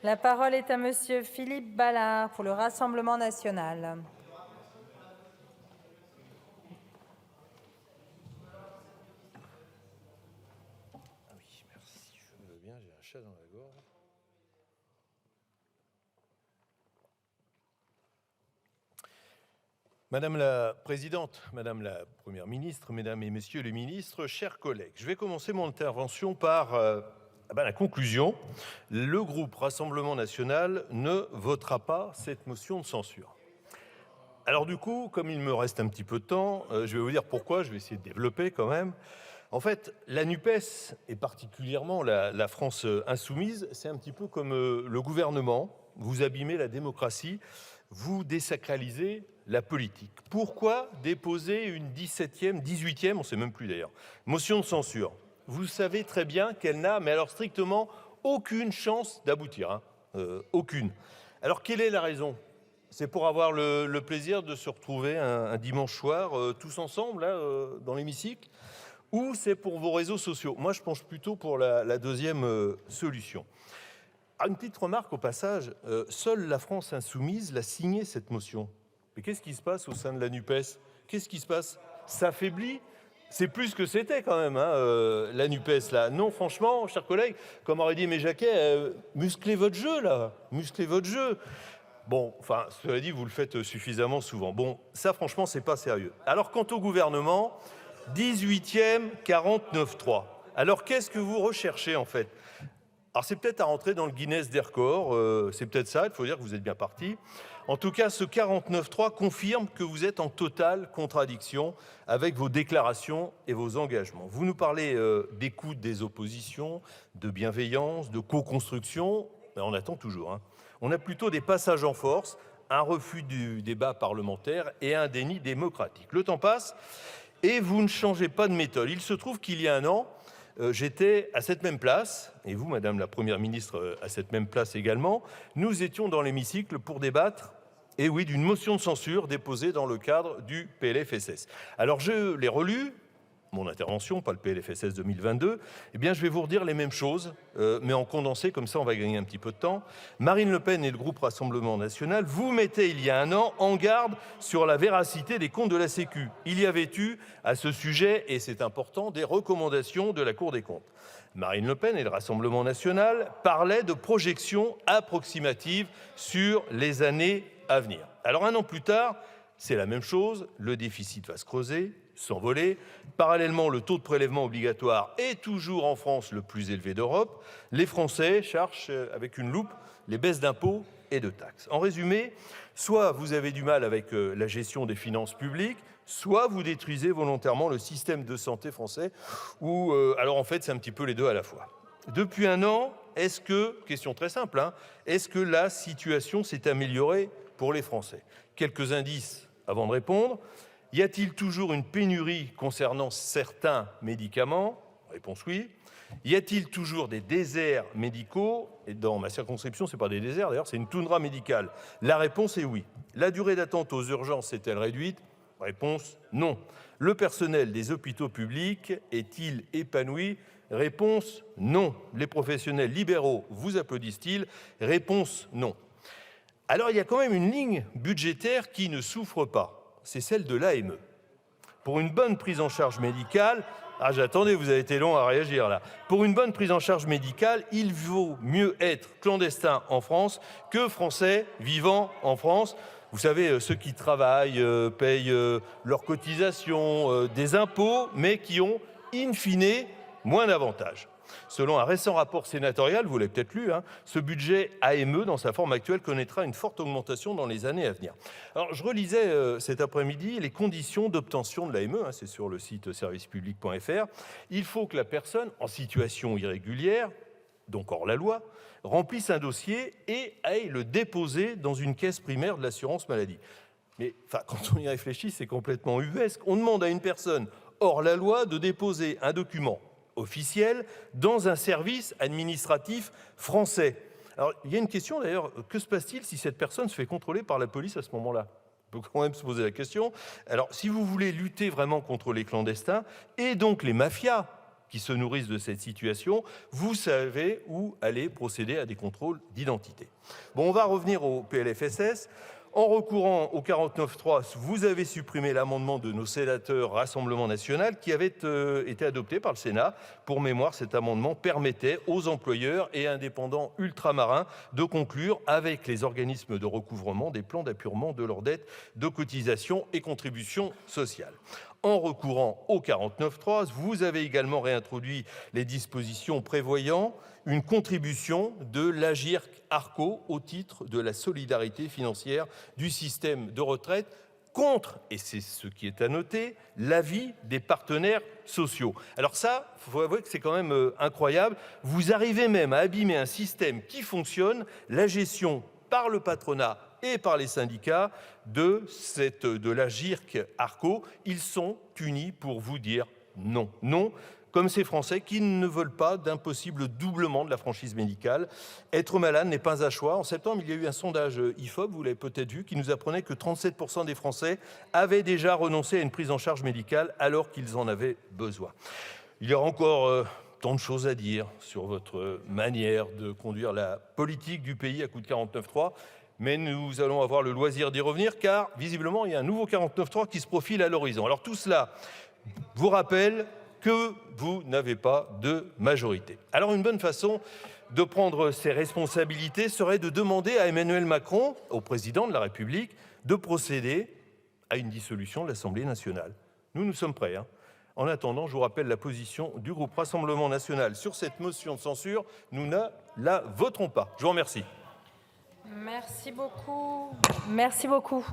La parole est à Monsieur Philippe Ballard pour le Rassemblement national. Oui, merci. Je me veux bien, j'ai un chat dans la gorge. Madame la Présidente, Madame la Première ministre, Mesdames et Messieurs les ministres, chers collègues, je vais commencer mon intervention par la conclusion. Le groupe Rassemblement national ne votera pas cette motion de censure. Alors du coup, comme il me reste un petit peu de temps, je vais vous dire pourquoi, je vais essayer de développer quand même. En fait, la NUPES, et particulièrement la France insoumise, c'est un petit peu comme le gouvernement. Vous abîmez la démocratie, vous désacralisez la politique. Pourquoi déposer une 17e, 18e, on ne sait même plus d'ailleurs, motion de censure? Vous savez très bien qu'elle n'a, mais alors strictement, aucune chance d'aboutir. Aucune. Alors quelle est la raison? C'est pour avoir le plaisir de se retrouver un dimanche soir, tous ensemble, là, dans l'hémicycle? Ou c'est pour vos réseaux sociaux? Moi, je penche plutôt pour la deuxième solution. Ah, une petite remarque au passage, seule la France insoumise l'a signé cette motion. Mais qu'est-ce qui se passe au sein de la NUPES? Qu'est-ce qui se passe? S'affaiblit? C'est plus que c'était quand même, la NUPES là. Non, franchement, chers collègues, comme aurait dit Aimé Jacquet, musclez votre jeu là, musclez votre jeu. Bon, enfin, cela dit, vous le faites suffisamment souvent. Bon, ça franchement, c'est pas sérieux. Alors, quant au gouvernement, 18e 49.3. Alors, qu'est-ce que vous recherchez en fait? Alors, c'est peut-être à rentrer dans le Guinness des records, c'est peut-être ça, il faut dire que vous êtes bien parti. En tout cas, ce 49.3 confirme que vous êtes en totale contradiction avec vos déclarations et vos engagements. Vous nous parlez d'écoute des oppositions, de bienveillance, de co-construction, mais on attend toujours. On a plutôt des passages en force, un refus du débat parlementaire et un déni démocratique. Le temps passe et vous ne changez pas de méthode. Il se trouve qu'il y a un an, j'étais à cette même place, et vous, Madame la Première ministre, à cette même place également. Nous étions dans l'hémicycle pour débattre, et oui, d'une motion de censure déposée dans le cadre du PLFSS. Alors je l'ai relu, mon intervention, pas le PLFSS 2022, eh bien je vais vous redire les mêmes choses, mais en condensé, comme ça on va gagner un petit peu de temps. Marine Le Pen et le groupe Rassemblement national vous mettaient il y a un an en garde sur la véracité des comptes de la Sécu. Il y avait eu à ce sujet, et c'est important, des recommandations de la Cour des comptes. Marine Le Pen et le Rassemblement national parlaient de projections approximatives sur les années à venir. Alors un an plus tard, c'est la même chose, le déficit va se creuser, s'envoler. Parallèlement, le taux de prélèvement obligatoire est toujours en France le plus élevé d'Europe. Les Français cherchent avec une loupe les baisses d'impôts et de taxes. En résumé, soit vous avez du mal avec la gestion des finances publiques, soit vous détruisez volontairement le système de santé français, ou alors en fait c'est un petit peu les deux à la fois. Depuis un an, est-ce que, question très simple, est-ce que la situation s'est améliorée pour les Français? Quelques indices avant de répondre. Y a-t-il toujours une pénurie concernant certains médicaments? Réponse oui. Y a-t-il toujours des déserts médicaux? Et dans ma circonscription, ce n'est pas des déserts, d'ailleurs, c'est une toundra médicale. La réponse est oui. La durée d'attente aux urgences est-elle réduite? Réponse non. Le personnel des hôpitaux publics est-il épanoui? Réponse non. Les professionnels libéraux vous applaudissent-ils? Réponse non. Alors il y a quand même une ligne budgétaire qui ne souffre pas. C'est celle de l'AME. Pour une bonne prise en charge médicale, j'attendais, vous avez été long à réagir là. Pour une bonne prise en charge médicale, il vaut mieux être clandestin en France que français vivant en France. Vous savez, ceux qui travaillent, payent leurs cotisations, des impôts, mais qui ont, in fine, moins d'avantages. Selon un récent rapport sénatorial, vous l'avez peut-être lu, ce budget AME, dans sa forme actuelle, connaîtra une forte augmentation dans les années à venir. Alors, je relisais cet après-midi les conditions d'obtention de l'AME, c'est sur le site servicepublic.fr. Il faut que la personne en situation irrégulière, donc hors la loi, remplisse un dossier et aille le déposer dans une caisse primaire de l'assurance maladie. Mais quand on y réfléchit, c'est complètement ubuesque. On demande à une personne hors la loi de déposer un document officiel dans un service administratif français. Alors, il y a une question d'ailleurs, que se passe-t-il si cette personne se fait contrôler par la police à ce moment-là? On peut quand même se poser la question. Alors, si vous voulez lutter vraiment contre les clandestins et donc les mafias, qui se nourrissent de cette situation, vous savez où aller procéder à des contrôles d'identité. Bon, on va revenir au PLFSS. En recourant au 49.3, vous avez supprimé l'amendement de nos sénateurs Rassemblement national qui avait été adopté par le Sénat. Pour mémoire, cet amendement permettait aux employeurs et indépendants ultramarins de conclure avec les organismes de recouvrement des plans d'appurement de leurs dettes de cotisations et contributions sociales. En recourant au 49.3, vous avez également réintroduit les dispositions prévoyant une contribution de l'Agirc-Arrco au titre de la solidarité financière du système de retraite contre, et c'est ce qui est à noter, l'avis des partenaires sociaux. Alors ça, il faut avouer que c'est quand même incroyable. Vous arrivez même à abîmer un système qui fonctionne, la gestion par le patronat et par les syndicats de l'Agirc-Arrco. Ils sont unis pour vous dire non. Non, comme ces Français qui ne veulent pas d'un possible doublement de la franchise médicale. Être malade n'est pas un choix. En septembre, il y a eu un sondage IFOP, vous l'avez peut-être vu, qui nous apprenait que 37% des Français avaient déjà renoncé à une prise en charge médicale alors qu'ils en avaient besoin. Il y aura encore tant de choses à dire sur votre manière de conduire la politique du pays à coup de 49.3. Mais nous allons avoir le loisir d'y revenir car, visiblement, il y a un nouveau 49.3 qui se profile à l'horizon. Alors tout cela vous rappelle que vous n'avez pas de majorité. Alors une bonne façon de prendre ses responsabilités serait de demander à Emmanuel Macron, au président de la République, de procéder à une dissolution de l'Assemblée nationale. Nous sommes prêts. En attendant, je vous rappelle la position du groupe Rassemblement national sur cette motion de censure. Nous ne la voterons pas. Je vous remercie. Merci beaucoup. Merci beaucoup.